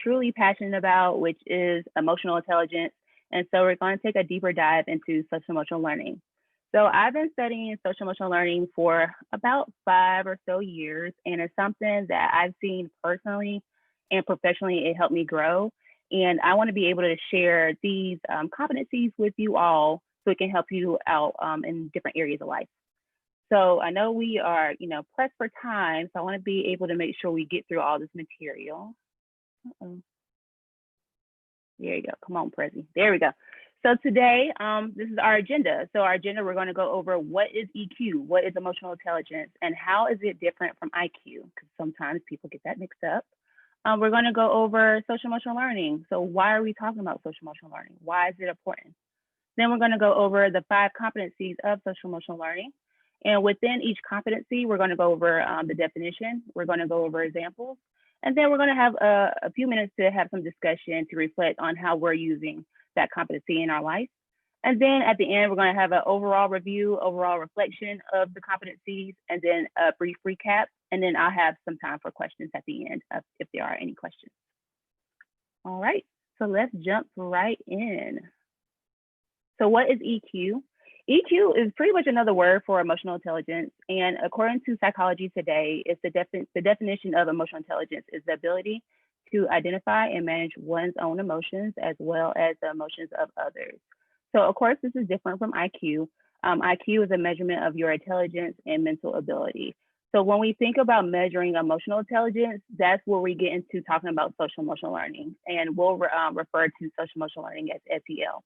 truly passionate about, which is emotional intelligence. And so we're going to take a deeper dive into social emotional learning. So I've been studying social emotional learning for about 5 or so years, and it's something that I've seen personally and professionally. It helped me grow. And I want to be able to share these competencies with you all so it can help you out in different areas of life. So I know we are, pressed for time, so I want to be able to make sure we get through all this material. There you go. Come on, Prezi. There we go. So today, this is our agenda. So our agenda, we're going to go over what is EQ, what is emotional intelligence, and how is it different from IQ? Because sometimes people get that mixed up. We're going to go over social emotional learning. So why are we talking about social emotional learning? Why is it important? Then we're going to go over the 5 competencies of social emotional learning. And within each competency, we're going to go over the definition. We're going to go over examples. And then we're going to have a few minutes to have some discussion to reflect on how we're using that competency in our life. And then at the end, we're going to have an overall review, overall reflection of the competencies, and then a brief recap. And then I'll have some time for questions at the end if there are any questions. All right, so let's jump right in. So what is EQ? EQ is pretty much another word for emotional intelligence. And according to Psychology Today, it's the definition of emotional intelligence is the ability to identify and manage one's own emotions as well as the emotions of others. So of course, this is different from IQ. IQ is a measurement of your intelligence and mental ability. So when we think about measuring emotional intelligence, that's where we get into talking about social emotional learning. And we'll refer to social emotional learning as SEL.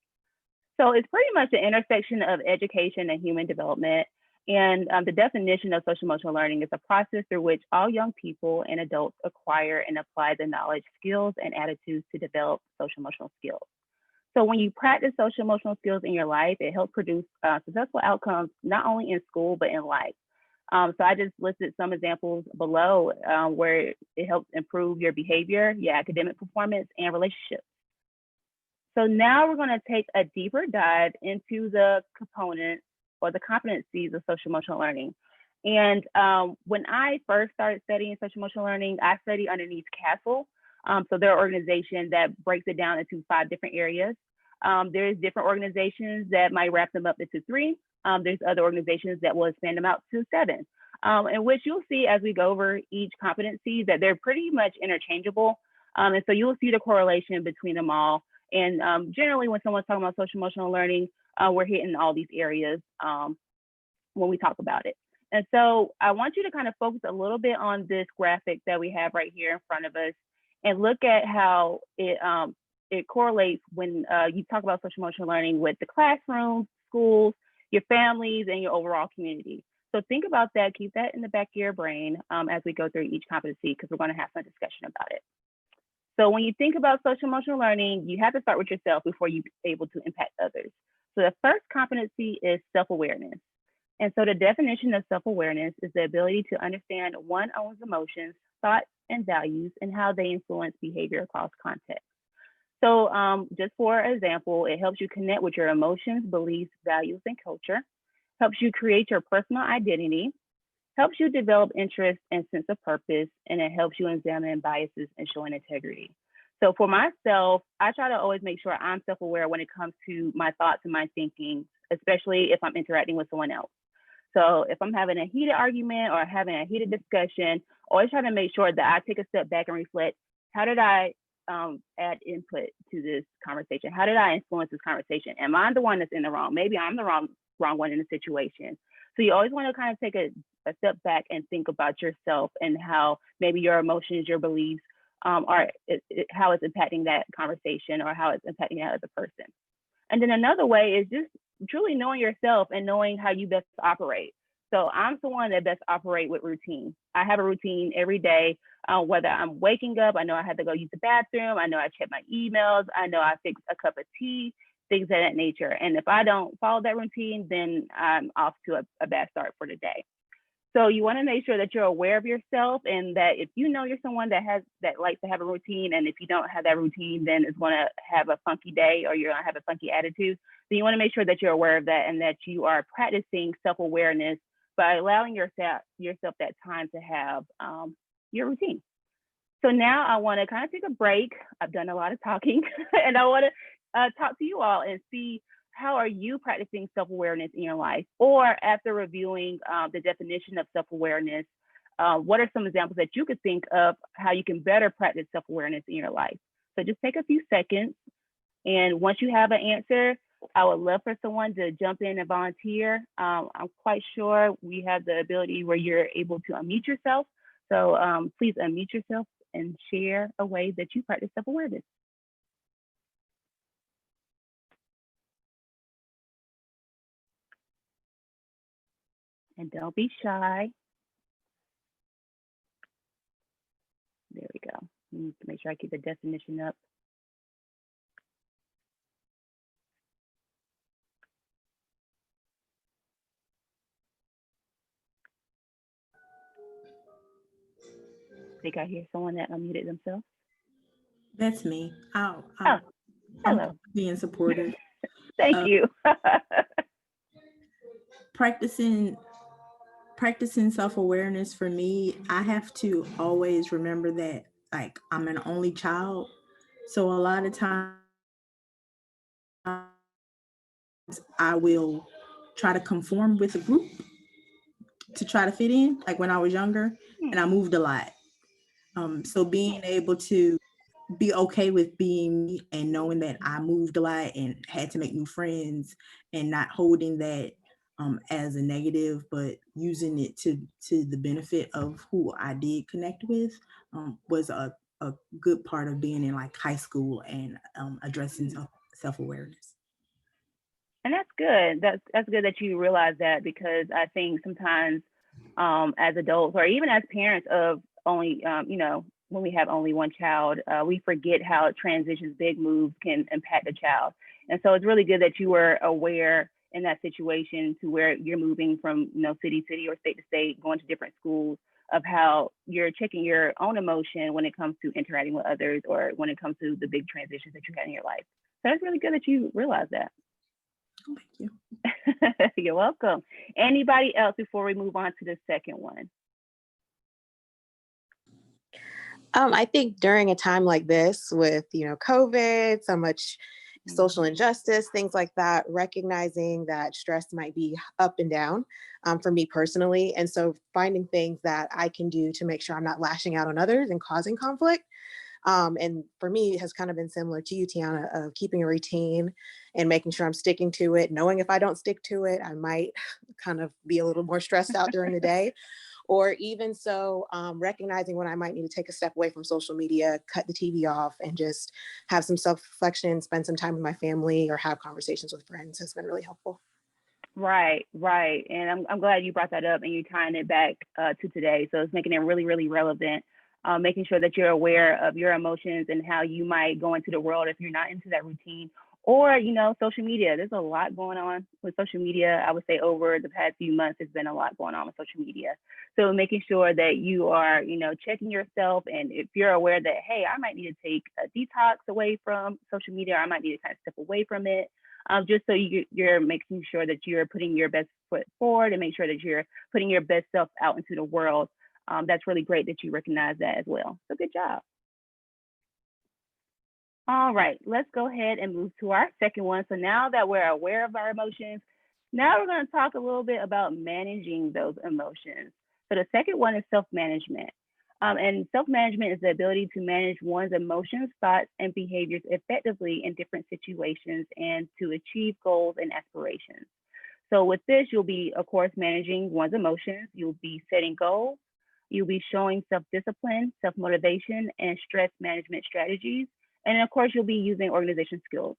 So it's pretty much the intersection of education and human development. And the definition of social emotional learning is a process through which all young people and adults acquire and apply the knowledge, skills, and attitudes to develop social emotional skills. So when you practice social emotional skills in your life, it helps produce successful outcomes, not only in school, but in life. So I just listed some examples below where it helps improve your behavior, your academic performance, and relationships. So now we're going to take a deeper dive into the components or the competencies of social emotional learning. And when I first started studying social emotional learning, I studied underneath CASEL. So they're an organization that breaks it down into 5 different areas. There's different organizations that might wrap them up into 3. There's other organizations that will expand them out to 7. In which you'll see as we go over each competency that they're pretty much interchangeable. And so you'll see the correlation between them all. And generally, when someone's talking about social emotional learning, we're hitting all these areas when we talk about it. And so I want you to kind of focus a little bit on this graphic that we have right here in front of us and look at how it correlates when you talk about social emotional learning with the classroom, schools, your families, and your overall community. So think about that, keep that in the back of your brain as we go through each competency, because we're going to have some discussion about it. So when you think about social emotional learning, you have to start with yourself before you're able to impact others. So the first competency is self-awareness. And so the definition of self-awareness is the ability to understand one's own emotions, thoughts, and values, and how they influence behavior across contexts. So just for example, it helps you connect with your emotions, beliefs, values, and culture, helps you create your personal identity, helps you develop interest and sense of purpose, and it helps you examine biases and showing integrity. So for myself, I try to always make sure I'm self-aware when it comes to my thoughts and my thinking, especially if I'm interacting with someone else. So if I'm having a heated argument or having a heated discussion, always try to make sure that I take a step back and reflect, how did I add input to this conversation? How did I influence this conversation? Am I the one that's in the wrong? Maybe I'm the wrong one in the situation. So you always want to kind of take a step back and think about yourself and how maybe your emotions, your beliefs are how it's impacting that conversation or how it's impacting that other person. And then another way is just truly knowing yourself and knowing how you best operate. So I'm someone that best operate with routine. I have a routine every day, whether I'm waking up, I know I have to go use the bathroom, I know I check my emails, I know I fix a cup of tea, things of that nature. And if I don't follow that routine, then I'm off to a bad start for the day. So you want to make sure that you're aware of yourself, and that if you know you're someone that likes to have a routine, and if you don't have that routine, then it's going to have a funky day or you're going to have a funky attitude. So you want to make sure that you're aware of that and that you are practicing self-awareness by allowing yourself that time to have your routine. So now I want to kind of take a break. I've done a lot of talking and I want to talk to you all and see how are you practicing self-awareness in your life, or after reviewing the definition of self-awareness, what are some examples that you could think of how you can better practice self-awareness in your life? So just take a few seconds. And once you have an answer, I would love for someone to jump in and volunteer. I'm quite sure we have the ability where you're able to unmute yourself. So please unmute yourself and share a way that you practice self-awareness. And don't be shy. There we go. Need to make sure I keep the definition up. I think I hear someone that unmuted themselves. That's me. Oh, I'm hello. being supportive. Thank you. Practicing self-awareness for me, I have to always remember that, like, I'm an only child. So a lot of times I will try to conform with a group to try to fit in, like when I was younger, and I moved a lot. So being able to be okay with being me and knowing that I moved a lot and had to make new friends and not holding that as a negative, but using it to the benefit of who I did connect with, was a good part of being in like high school and addressing self-awareness. And that's good. That's good that you realize that, because I think sometimes as adults or even as parents of only, when we have only one child, we forget how transitions, big moves can impact a child. And so it's really good that you were aware in that situation to where you're moving from, city to city or state to state, going to different schools, of how you're checking your own emotion when it comes to interacting with others or when it comes to the big transitions that you had in your life. So it's really good that you realize that. Oh, thank you. You're welcome. Anybody else before we move on to the second one? I think during a time like this with, COVID, so much social injustice, things like that, recognizing that stress might be up and down for me personally. And so finding things that I can do to make sure I'm not lashing out on others and causing conflict. And for me, it has kind of been similar to you, Tiyana, of keeping a routine and making sure I'm sticking to it, knowing if I don't stick to it, I might kind of be a little more stressed out during the day. Or even so, recognizing when I might need to take a step away from social media, cut the TV off, and just have some self-reflection, spend some time with my family, or have conversations with friends has been really helpful. Right. And I'm glad you brought that up and you're tying it back to today. So it's making it really, really relevant, making sure that you're aware of your emotions and how you might go into the world if you're not into that routine. Or, social media. There's a lot going on with social media. I would say over the past few months, there's been a lot going on with social media. So making sure that you are, checking yourself. And if you're aware that, hey, I might need to take a detox away from social media, or I might need to kind of step away from it, just so you're making sure that you're putting your best foot forward and make sure that you're putting your best self out into the world. That's really great that you recognize that as well. So good job. All right, let's go ahead and move to our second one. So now that we're aware of our emotions, now we're going to talk a little bit about managing those emotions. So the second one is self-management. And self-management is the ability to manage one's emotions, thoughts, and behaviors effectively in different situations and to achieve goals and aspirations. So with this, you'll be, of course, managing one's emotions. You'll be setting goals. You'll be showing self-discipline, self-motivation, and stress management strategies. And of course, you'll be using organization skills.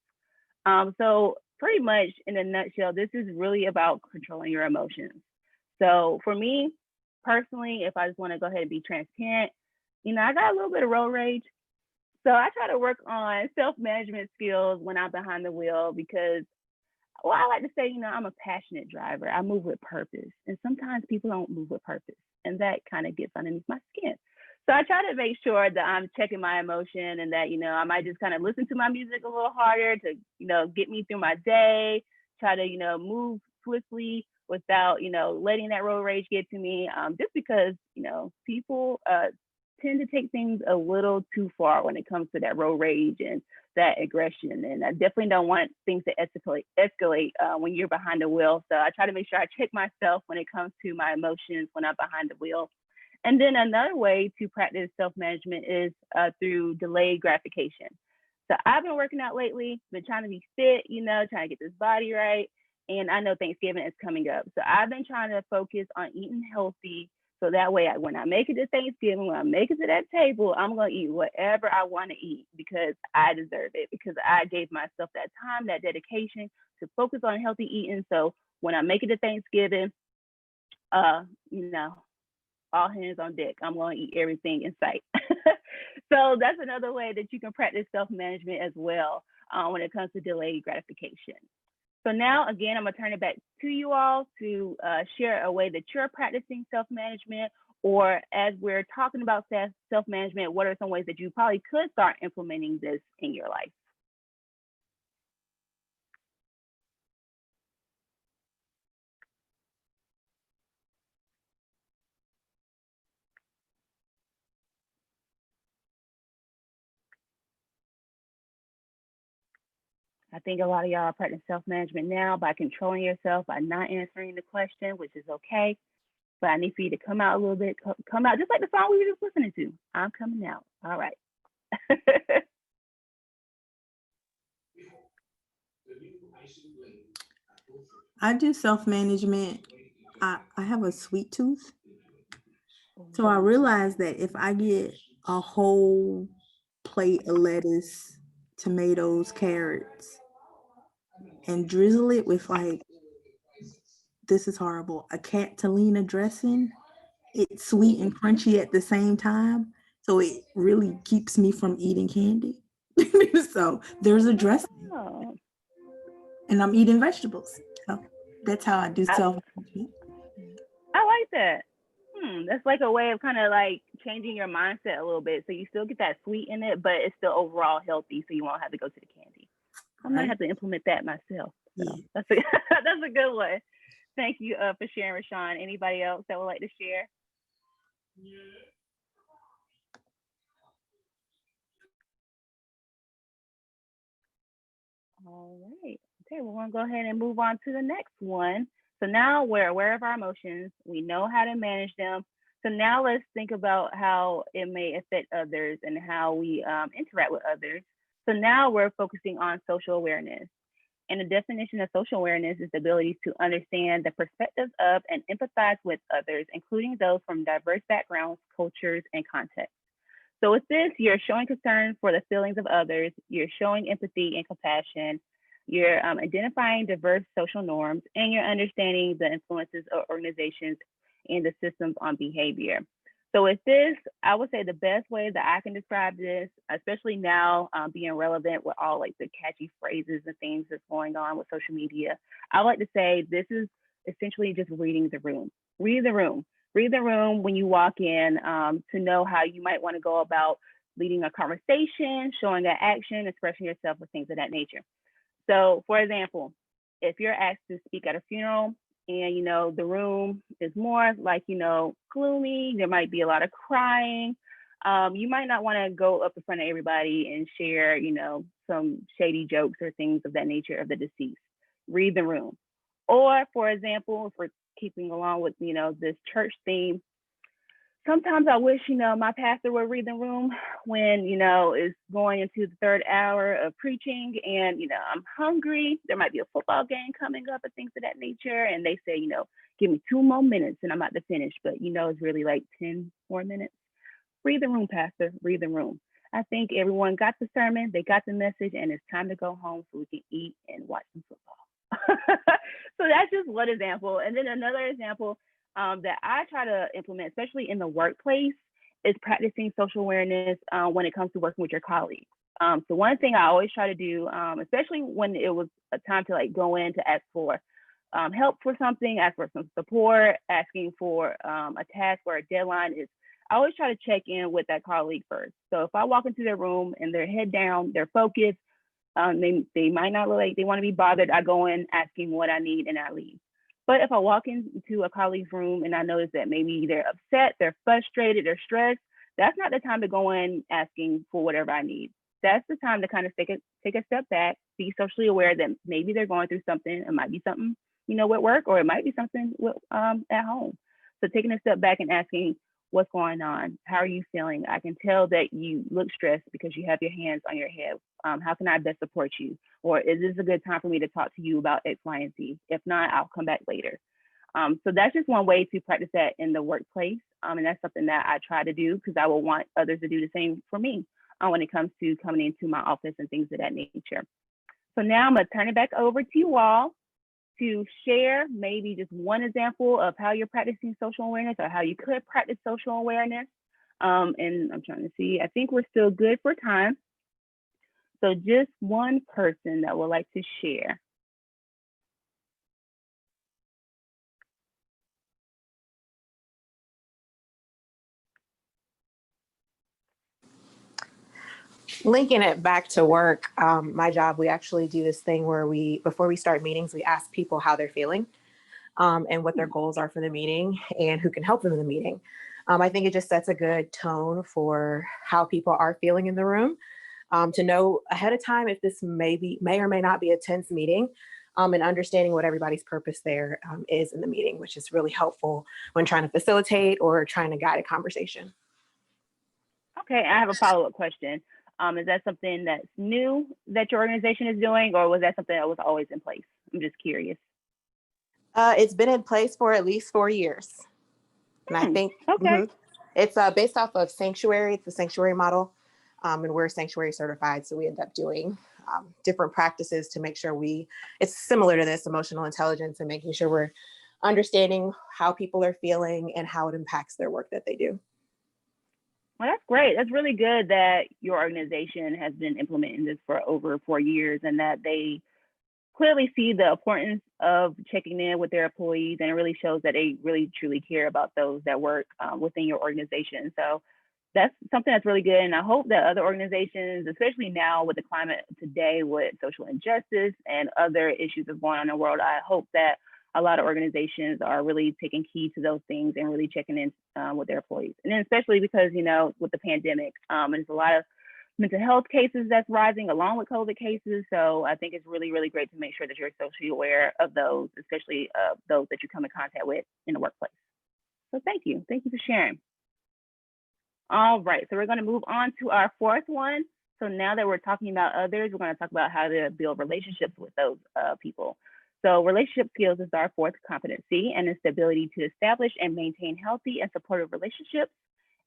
So pretty much in a nutshell, this is really about controlling your emotions. So for me, personally, if I just want to go ahead and be transparent, I got a little bit of road rage. So I try to work on self-management skills when I'm behind the wheel because, well, I like to say, I'm a passionate driver. I move with purpose. And sometimes people don't move with purpose. And that kind of gets underneath my skin. So I try to make sure that I'm checking my emotion and that, I might just kind of listen to my music a little harder to, get me through my day, try to, move swiftly without, letting that road rage get to me. Just because, people tend to take things a little too far when it comes to that road rage and that aggression. And I definitely don't want things to escalate when you're behind the wheel. So I try to make sure I check myself when it comes to my emotions when I'm behind the wheel. And then another way to practice self-management is through delayed gratification. So I've been working out lately, been trying to be fit, trying to get this body right. And I know Thanksgiving is coming up. So I've been trying to focus on eating healthy. So that way, when I make it to Thanksgiving, when I make it to that table, I'm going to eat whatever I want to eat because I deserve it, because I gave myself that time, that dedication to focus on healthy eating. So when I make it to Thanksgiving, all hands on deck. I'm going to eat everything in sight. So that's another way that you can practice self-management as well when it comes to delayed gratification. So now, again, I'm going to turn it back to you all to share a way that you're practicing self-management, or as we're talking about self-management, what are some ways that you probably could start implementing this in your life? I think a lot of y'all are practicing self-management now by controlling yourself, by not answering the question, which is okay. But I need for you to come out a little bit, come out, just like the song we were just listening to. I'm coming out. All right. I do self-management. I have a sweet tooth. So I realized that if I get a whole plate of lettuce, tomatoes, carrots, and drizzle it with this is horrible, a Catalina dressing, it's sweet and crunchy at the same time. So it really keeps me from eating candy. So there's a dressing. Oh. And I'm eating vegetables. So that's how I do self-management. I like that. That's like a way of kind of like changing your mindset a little bit. So you still get that sweet in it, but it's still overall healthy. So you won't have to go to the candy. I might have to implement that myself. So yeah. That's a good one. Thank you for sharing, Rashawn. Anybody else that would like to share? All right. Okay, we're going to go ahead and move on to the next one. So now we're aware of our emotions. We know how to manage them. So now let's think about how it may affect others and how we interact with others. So now we're focusing on social awareness. And the definition of social awareness is the ability to understand the perspectives of and empathize with others, including those from diverse backgrounds, cultures, and contexts. So with this, you're showing concern for the feelings of others, you're showing empathy and compassion, you're identifying diverse social norms, and you're understanding the influences of organizations and the systems on behavior. So with this, I would say the best way that I can describe this, especially now being relevant with all like the catchy phrases and things that's going on with social media, I like to say this is essentially just reading the room. Read the room. Read the room when you walk in to know how you might want to go about leading a conversation, showing that action, expressing yourself with things of that nature. So for example, if you're asked to speak at a funeral and, the room is more like, gloomy, there might be a lot of crying. You might not want to go up in front of everybody and share, some shady jokes or things of that nature of the deceased. Read the room. Or for example, if we're keeping along with, this church theme, sometimes I wish, my pastor would read the room when, it's going into the third hour of preaching and, I'm hungry. There might be a football game coming up and things of that nature. And they say, give me 2 more minutes and I'm about to finish. But, it's really like 10 more minutes. Read the room, pastor, read the room. I think everyone got the sermon, they got the message, and it's time to go home so we can eat and watch some football. So that's just one example. And then another example that I try to implement, especially in the workplace, is practicing social awareness when it comes to working with your colleagues. So one thing I always try to do, especially when it was a time to like go in to ask for help for something, ask for some support, asking for a task or a deadline, is I always try to check in with that colleague first. So if I walk into their room and they're head down, they're focused, they might not look like they want to be bothered, I go in asking what I need and I leave. But if I walk into a colleague's room and I notice that maybe they're upset, they're frustrated, they're stressed, that's not the time to go in asking for whatever I need. That's the time to kind of take a step back, be socially aware that maybe they're going through something. It might be something, with work, or it might be something with, at home. So taking a step back and asking, what's going on? How are you feeling? I can tell that you look stressed because you have your hands on your head. How can I best support you? Or is this a good time for me to talk to you about X, Y, and Z? If not, I'll come back later. So that's just one way to practice that in the workplace. And that's something that I try to do because I will want others to do the same for me when it comes to coming into my office and things of that nature. So now I'm going to turn it back over to you all to share maybe just one example of how you're practicing social awareness or how you could practice social awareness. And I'm trying to see, I think we're still good for time. So just one person that would like to share. Linking it back to work, my job, we actually do this thing where before we start meetings, we ask people how they're feeling and what their goals are for the meeting and who can help them in the meeting. I think it just sets a good tone for how people are feeling in the room, to know ahead of time if this may or may not be a tense meeting, and understanding what everybody's purpose there is in the meeting, which is really helpful when trying to facilitate or trying to guide a conversation. Okay, I have a follow-up question. Is that something that's new that your organization is doing, or was that something that was always in place? I'm just curious. It's been in place for at least 4 years. And I think it's based off of Sanctuary. It's the Sanctuary model. And we're Sanctuary certified. So we end up doing different practices to make sure it's similar to this emotional intelligence and making sure we're understanding how people are feeling and how it impacts their work that they do. Well, that's great. That's really good that your organization has been implementing this for over 4 years and that they clearly see the importance of checking in with their employees, and it really shows that they really truly care about those that work within your organization. So that's something that's really good. And I hope that other organizations, especially now with the climate today with social injustice and other issues that's going on in the world, I hope that a lot of organizations are really taking heed to those things and really checking in with their employees. And then especially because, with the pandemic, there's a lot of mental health cases that's rising along with COVID cases. So I think it's really, really great to make sure that you're socially aware of those, especially those that you come in contact with in the workplace. So thank you. Thank you for sharing. All right, so we're going to move on to our fourth one. So now that we're talking about others, we're going to talk about how to build relationships with those people. So relationship skills is our fourth competency, and it's the ability to establish and maintain healthy and supportive relationships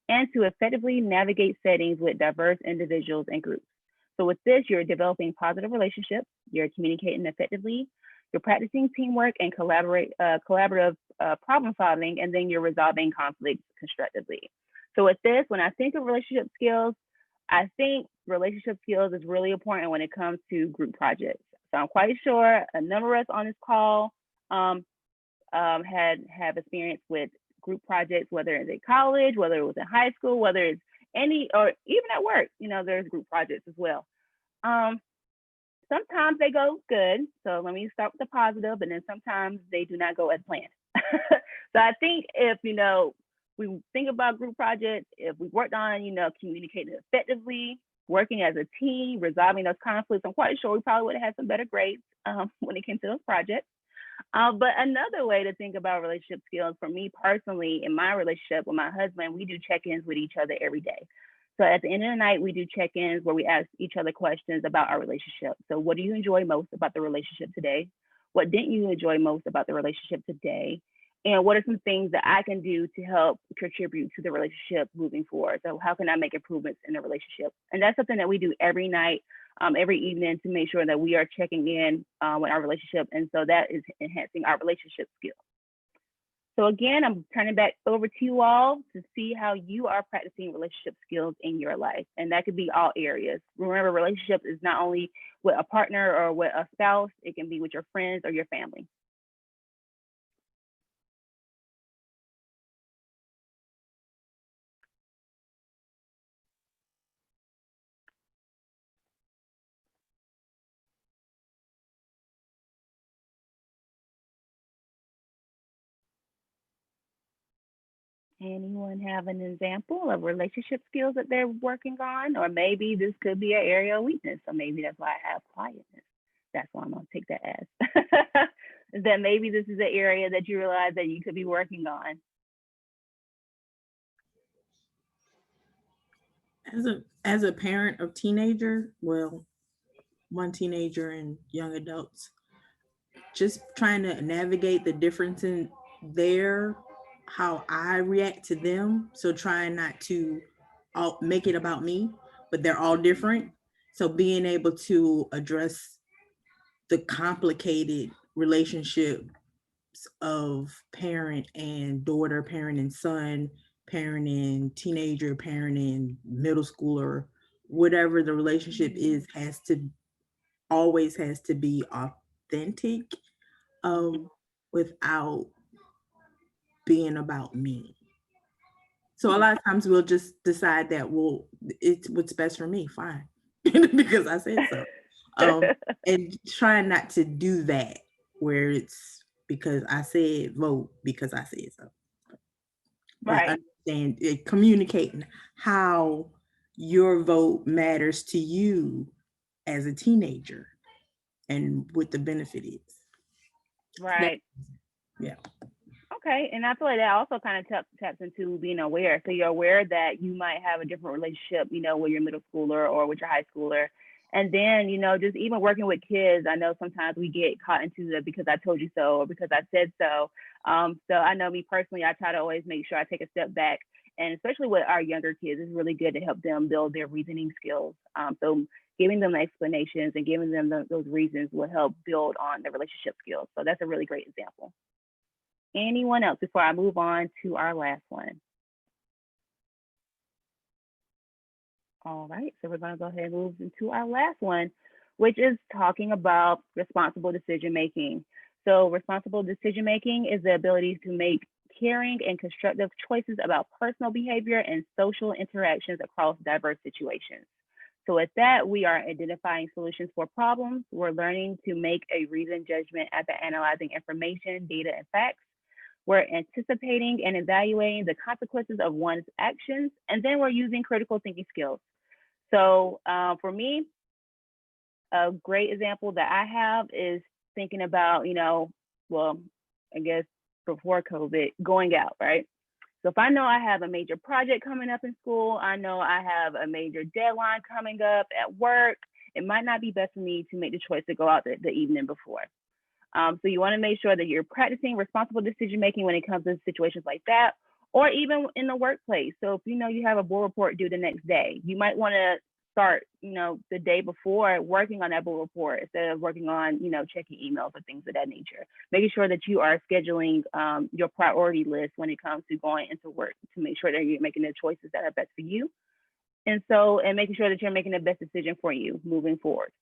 and to effectively navigate settings with diverse individuals and groups. So with this, you're developing positive relationships, you're communicating effectively, you're practicing teamwork and collaborative problem solving, and then you're resolving conflicts constructively. So with this, when I think of relationship skills, I think relationship skills is really important when it comes to group projects. So I'm quite sure a number of us on this call have experience with group projects, whether it's in college, whether it was in high school, whether it's or even at work, there's group projects as well. Sometimes they go good. So let me start with the positive, and then sometimes they do not go as planned. So I think if, we think about group projects, if we worked on, communicating effectively, working as a team, resolving those conflicts, I'm quite sure we probably would have had some better grades when it came to those projects. But another way to think about relationship skills for me personally, in my relationship with my husband, we do check-ins with each other every day. So at the end of the night, we do check-ins where we ask each other questions about our relationship. So what do you enjoy most about the relationship today? What didn't you enjoy most about the relationship today? And what are some things that I can do to help contribute to the relationship moving forward? So how can I make improvements in the relationship? And that's something that we do every night, every evening, to make sure that we are checking in with our relationship. And so that is enhancing our relationship skills. So again, I'm turning back over to you all to see how you are practicing relationship skills in your life. And that could be all areas. Remember, relationship is not only with a partner or with a spouse, it can be with your friends or your family. Anyone have an example of relationship skills that they're working on? Or maybe this could be an area of weakness. So maybe that's why I have quietness. That's why I'm gonna take that as. That maybe this is an area that you realize that you could be working on. As a parent of teenager, well, one teenager and young adults, just trying to navigate the difference in how I react to them. So trying not to make it about me, but they're all different. So being able to address the complicated relationships of parent and daughter, parent and son, parent and teenager, parent and middle schooler, whatever the relationship is, always has to be authentic, without being about me. So a lot of times we'll just decide that, well, it's what's best for me, fine, because I said so. And trying not to do that where it's because I said vote because I said so. Right. Understand, communicating how your vote matters to you as a teenager and what the benefit is. Right. Yeah. Okay, and I feel like that also kind of taps into being aware. So you're aware that you might have a different relationship, with your middle schooler or with your high schooler. And then, just even working with kids, I know sometimes we get caught into the because I told you so or because I said so. So I know me personally, I try to always make sure I take a step back. And especially with our younger kids, it's really good to help them build their reasoning skills. So giving them explanations and giving them those reasons will help build on the relationship skills. So that's a really great example. Anyone else before I move on to our last one? All right, so we're going to go ahead and move into our last one, which is talking about responsible decision making. So responsible decision making is the ability to make caring and constructive choices about personal behavior and social interactions across diverse situations. So with that, we are identifying solutions for problems. We're learning to make a reasoned judgment after analyzing information, data, and facts. We're anticipating and evaluating the consequences of one's actions, and then we're using critical thinking skills. So for me, a great example that I have is thinking about, I guess before COVID, going out, right? So if I know I have a major project coming up in school, I know I have a major deadline coming up at work, it might not be best for me to make the choice to go out the evening before. So you want to make sure that you're practicing responsible decision-making when it comes to situations like that, or even in the workplace. So if you have a board report due the next day, you might want to start, the day before working on that board report instead of working on, checking emails or things of that nature. Making sure that you are scheduling your priority list when it comes to going into work to make sure that you're making the choices that are best for you. And making sure that you're making the best decision for you moving forward.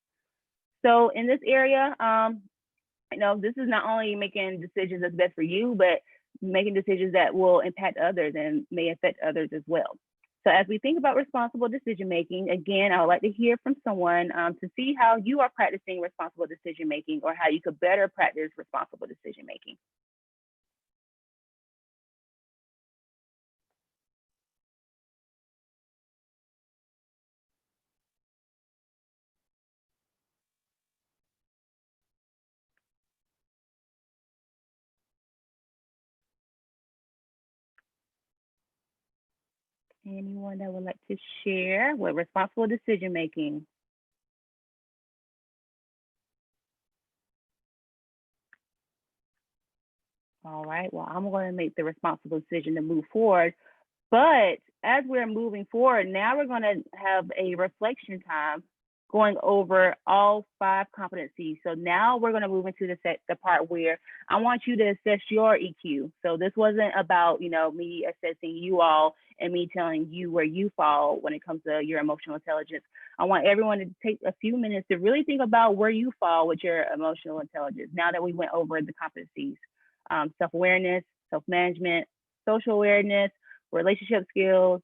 So in this area, this is not only making decisions that's best for you, but making decisions that will impact others and may affect others as well. So as we think about responsible decision-making, again, I would like to hear from someone to see how you are practicing responsible decision-making or how you could better practice responsible decision-making. Anyone that would like to share with responsible decision making? All right, well, I'm going to make the responsible decision to move forward. But as we're moving forward, now we're going to have a reflection time going over all 5 competencies. So now we're going to move into the part where I want you to assess your EQ. So this wasn't about, me assessing you all and me telling you where you fall when it comes to your emotional intelligence. I want everyone to take a few minutes to really think about where you fall with your emotional intelligence. Now that we went over the competencies, self-awareness, self-management, social awareness, relationship skills,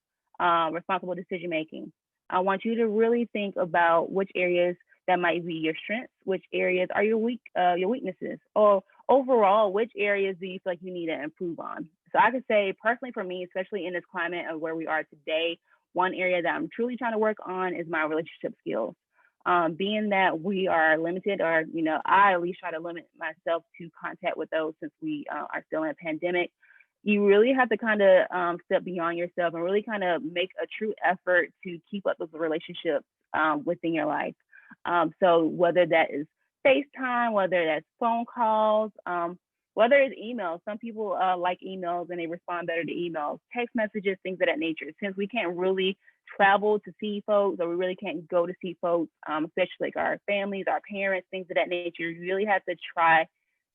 responsible decision-making. I want you to really think about which areas that might be your strengths, which areas are your weaknesses, or overall, which areas do you feel like you need to improve on? So I could say personally for me, especially in this climate of where we are today, one area that I'm truly trying to work on is my relationship skills. Being that we are limited, or, I at least try to limit myself to contact with those since we are still in a pandemic, you really have to kind of step beyond yourself and really kind of make a true effort to keep up those relationships within your life. So whether that is FaceTime, whether that's phone calls, whether it's emails, some people like emails and they respond better to emails, text messages, things of that nature. Since we can't really travel to see folks, or we really can't go to see folks, especially like our families, our parents, things of that nature, you really have to try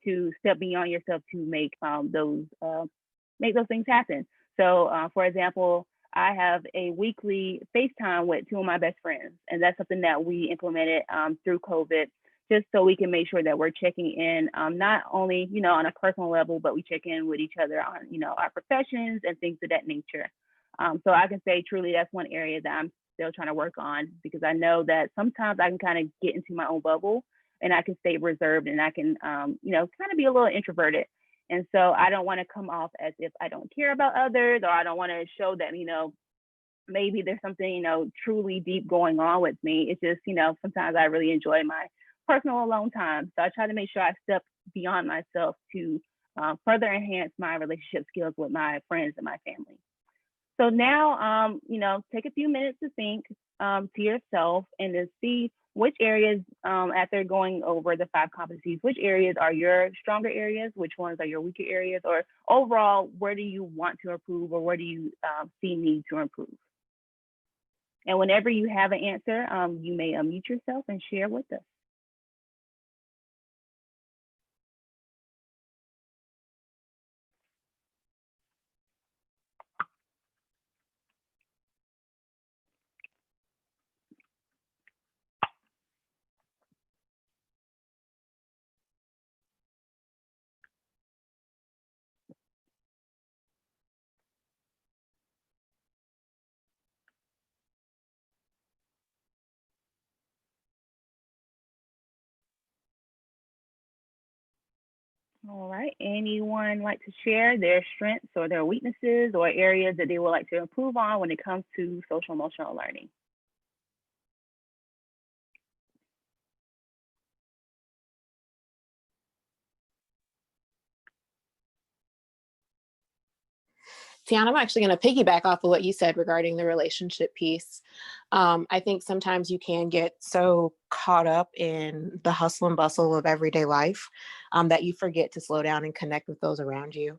to step beyond yourself to make those things happen. So for example, I have a weekly FaceTime with two of my best friends, and that's something that we implemented through COVID, just so we can make sure that we're checking in, not only, on a personal level, but we check in with each other on, our professions and things of that nature. So I can say truly that's one area that I'm still trying to work on, because I know that sometimes I can kind of get into my own bubble and I can stay reserved, and I can, kind of be a little introverted. And so I don't want to come off as if I don't care about others, or I don't want to show that, maybe there's something, truly deep going on with me. It's just, sometimes I really enjoy my personal alone time. So I try to make sure I step beyond myself to further enhance my relationship skills with my friends and my family. So now, take a few minutes to think to yourself and to see which areas, after going over the 5 competencies, which areas are your stronger areas, which ones are your weaker areas, or overall, where do you want to improve, or where do you see need to improve? And whenever you have an answer, you may unmute yourself and share with us. All right, anyone like to share their strengths or their weaknesses or areas that they would like to improve on when it comes to social emotional learning? Tiyana, I'm actually going to piggyback off of what you said regarding the relationship piece. I think sometimes you can get so caught up in the hustle and bustle of everyday life that you forget to slow down and connect with those around you.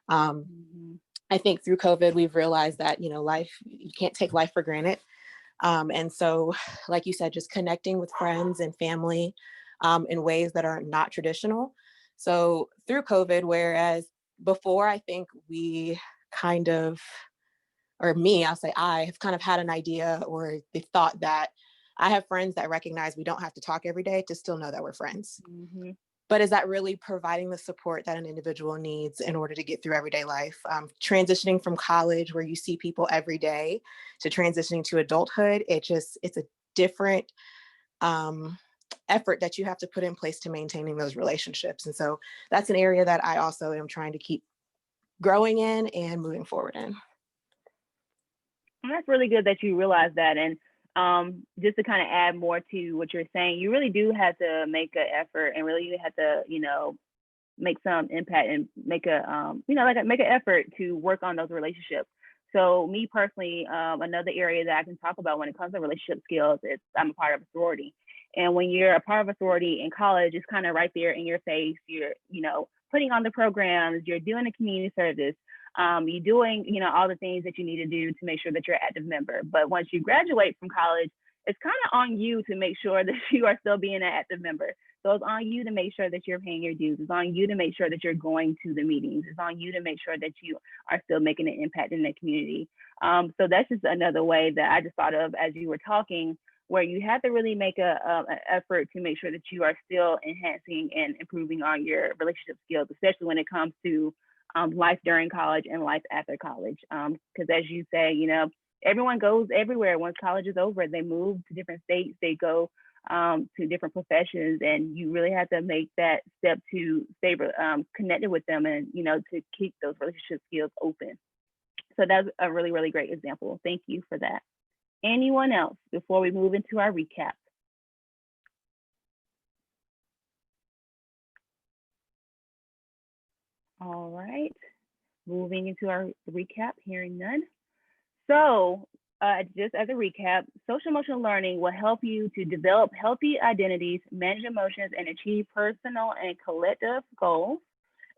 I think through COVID, we've realized that, life, you can't take life for granted. And so, like you said, just connecting with friends and family in ways that are not traditional. So through COVID, whereas before, I think we kind of, or me, I'll say I have kind of had an idea or the thought that I have friends that recognize we don't have to talk every day to still know that we're friends. But is that really providing the support that an individual needs in order to get through everyday life? Transitioning from college, where you see people every day, to transitioning to adulthood, it's a different effort that you have to put in place to maintaining those relationships. And so that's an area that I also am trying to keep growing in and moving forward in. And that's really good that you realize that. And just to kind of add more to what you're saying, you really do have to make an effort, and really you have to, make some impact and make make an effort to work on those relationships. So me personally, another area that I can talk about when it comes to relationship skills is I'm a part of a sorority. And when you're a part of a sorority in college, it's kind of right there in your face. You're, putting on the programs, you're doing the community service, you're doing, all the things that you need to do to make sure that you're an active member. But once you graduate from college, it's kind of on you to make sure that you are still being an active member. So it's on you to make sure that you're paying your dues. It's on you to make sure that you're going to the meetings. It's on you to make sure that you are still making an impact in the community. So that's just another way that I just thought of as you were talking, where you have to really make an effort to make sure that you are still enhancing and improving on your relationship skills, especially when it comes to life during college and life after college. Because as you say, everyone goes everywhere once college is over. They move to different states. They go to different professions, and you really have to make that step to stay connected with them, and to keep those relationship skills open. So that's a really, really great example. Thank you for that. Anyone else before we move into our recap? All right, moving into our recap, hearing none. So just as a recap, social emotional learning will help you to develop healthy identities, manage emotions, and achieve personal and collective goals.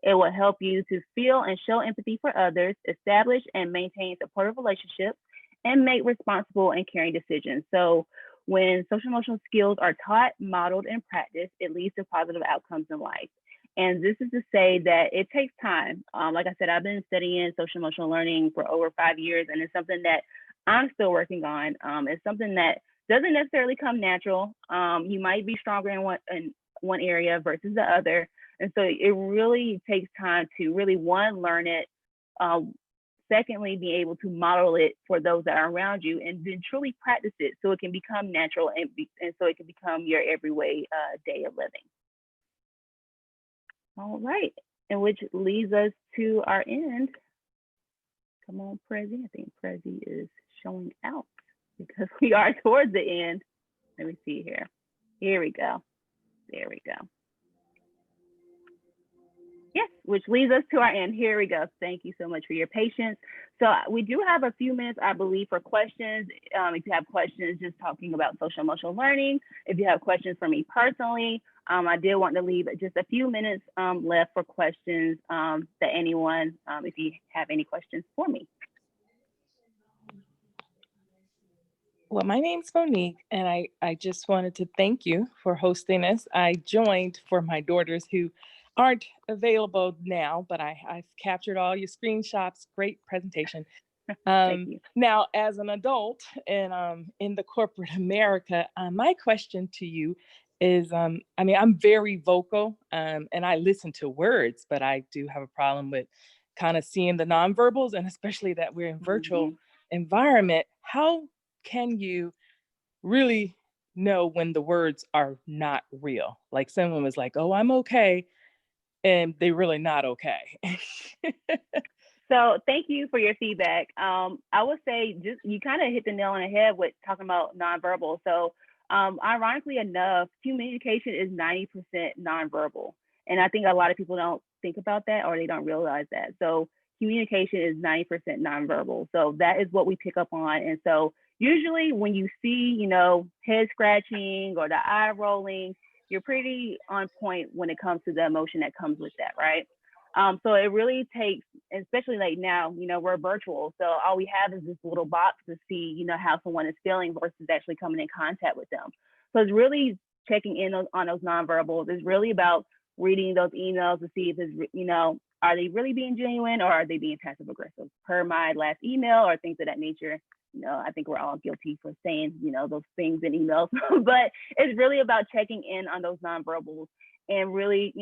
It will help you to feel and show empathy for others, establish and maintain supportive relationships, and make responsible and caring decisions. So when social emotional skills are taught, modeled, and practiced, it leads to positive outcomes in life. And this is to say that it takes time. Like I said, I've been studying social emotional learning for over 5 years, and it's something that I'm still working on. It's something that doesn't necessarily come natural. You might be stronger in one area versus the other. And so it really takes time to really, one, learn it. Secondly, be able to model it for those that are around you, and then truly practice it so it can become natural and so it can become your everyday day of living. All right, and which leads us to our end. Come on, Prezi. I think Prezi is showing out because we are towards the end. Let me see here. Here we go. There we go. Yes, which leads us to our end. Here we go. Thank you so much for your patience. So we do have a few minutes, I believe, for questions. If you have questions just talking about social emotional learning, if you have questions for me personally, I did want to leave just a few minutes left for questions that anyone, if you have any questions for me. Well, my name's Monique, and I just wanted to thank you for hosting this. I joined for my daughters who aren't available now, but I've captured all your screenshots. Great presentation. Thank you. Now, as an adult and in the corporate America, my question to you is, I mean, I'm very vocal and I listen to words, but I do have a problem with kind of seeing the nonverbals, and especially that we're in virtual environment. How can you really know when the words are not real? Like someone was like, oh, I'm okay, and they're really not okay. So thank you for your feedback. I would say just you kind of hit the nail on the head with talking about nonverbal. So ironically enough, communication is 90% nonverbal. And I think a lot of people don't think about that, or they don't realize that. So communication is 90% nonverbal. So that is what we pick up on. And so usually when you see, head scratching or the eye rolling, you're pretty on point when it comes to the emotion that comes with that, right? So it really takes, especially like now, we're virtual. So all we have is this little box to see, how someone is feeling versus actually coming in contact with them. So it's really checking in on those nonverbals. It's really about reading those emails to see if it's, are they really being genuine, or are they being passive aggressive? Per my last email or things of that nature. I think we're all guilty for saying, those things in emails, but it's really about checking in on those nonverbals and really,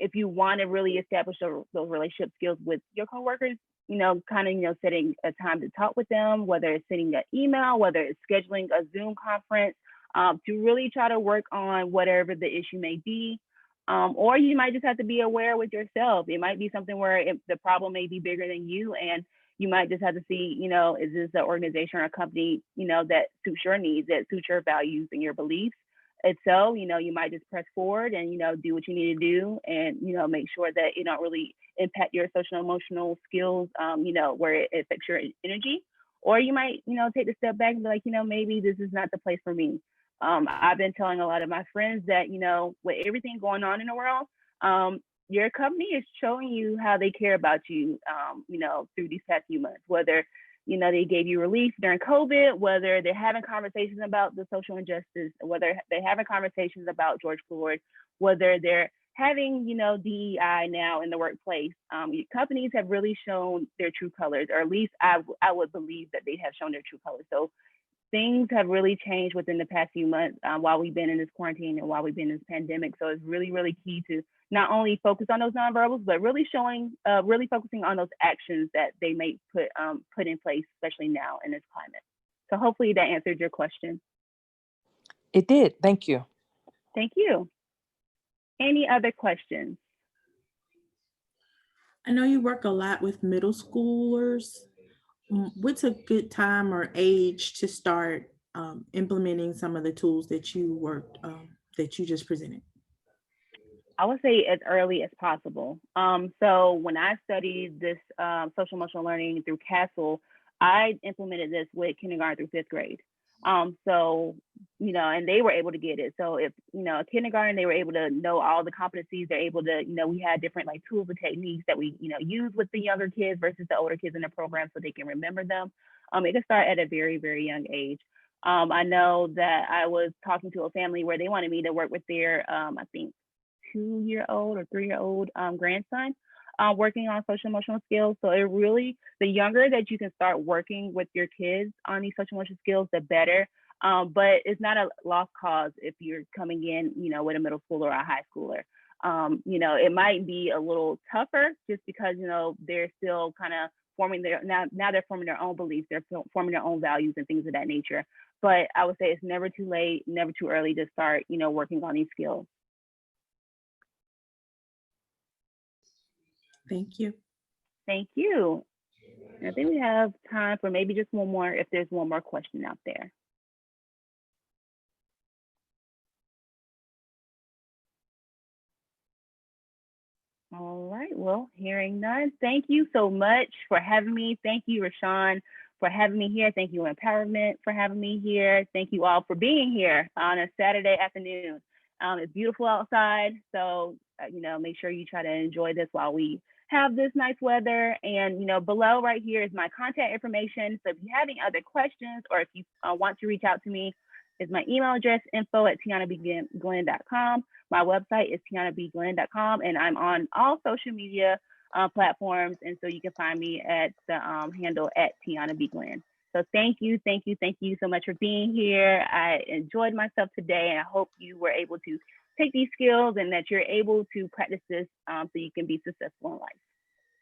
if you want to really establish those relationship skills with your coworkers, setting a time to talk with them, whether it's sending an email, whether it's scheduling a Zoom conference, to really try to work on whatever the issue may be. Or you might just have to be aware with yourself. It might be something where the problem may be bigger than you, and you might just have to see, is this an organization or a company, that suits your needs, that suits your values and your beliefs. And so, you might just press forward and, do what you need to do, and, make sure that it don't really impact your social emotional skills, where it affects your energy. Or you might, take a step back and be like, maybe this is not the place for me. I've been telling a lot of my friends that, with everything going on in the world, your company is showing you how they care about you, through these past few months, whether, they gave you relief during COVID, whether they're having conversations about the social injustice, whether they're having conversations about George Floyd, whether they're having, DEI now in the workplace. Companies have really shown their true colors, or at least I would believe that they have shown their true colors. So things have really changed within the past few months while we've been in this quarantine and while we've been in this pandemic. So it's really, really key to not only focus on those nonverbals, but really focusing on those actions that they may put in place, especially now in this climate. So hopefully that answered your question. It did. Thank you. Thank you. Any other questions? I know you work a lot with middle schoolers. What's a good time or age to start implementing some of the tools that that you just presented? I would say as early as possible. So when I studied this social emotional learning through Castle, I implemented this with kindergarten through fifth grade. So, and they were able to get it. So if, kindergarten, they were able to know all the competencies. They're able to, we had different like tools and techniques that we, use with the younger kids versus the older kids in the program so they can remember them. It can start at a very, very young age. I know that I was talking to a family where they wanted me to work with their, I think, 2-year-old or 3-year-old grandson working on social emotional skills. So it really, the younger that you can start working with your kids on these social emotional skills, the better. But it's not a lost cause if you're coming in, with a middle schooler or a high schooler. It might be a little tougher just because, they're still kind of forming now they're forming their own beliefs, they're forming their own values and things of that nature. But I would say it's never too late, never too early to start, working on these skills. Thank you. Thank you. I think we have time for maybe just one more, if there's one more question out there. All right, well, hearing none, thank you so much for having me. Thank you, Rashawn, for having me here. Thank you, Empowerment, for having me here. Thank you all for being here on a Saturday afternoon. It's beautiful outside, so, make sure you try to enjoy this while we have this nice weather. And, below right here is my contact information. So if you have any other questions or if you want to reach out to me, is my email address, info@tiyanabglenn.com. My website is tiyanabglenn.com, and I'm on all social media platforms. And so you can find me at the handle @TiyanaBGlenn. So thank you so much for being here. I enjoyed myself today, and I hope you were able to take these skills and that you're able to practice this so you can be successful in life.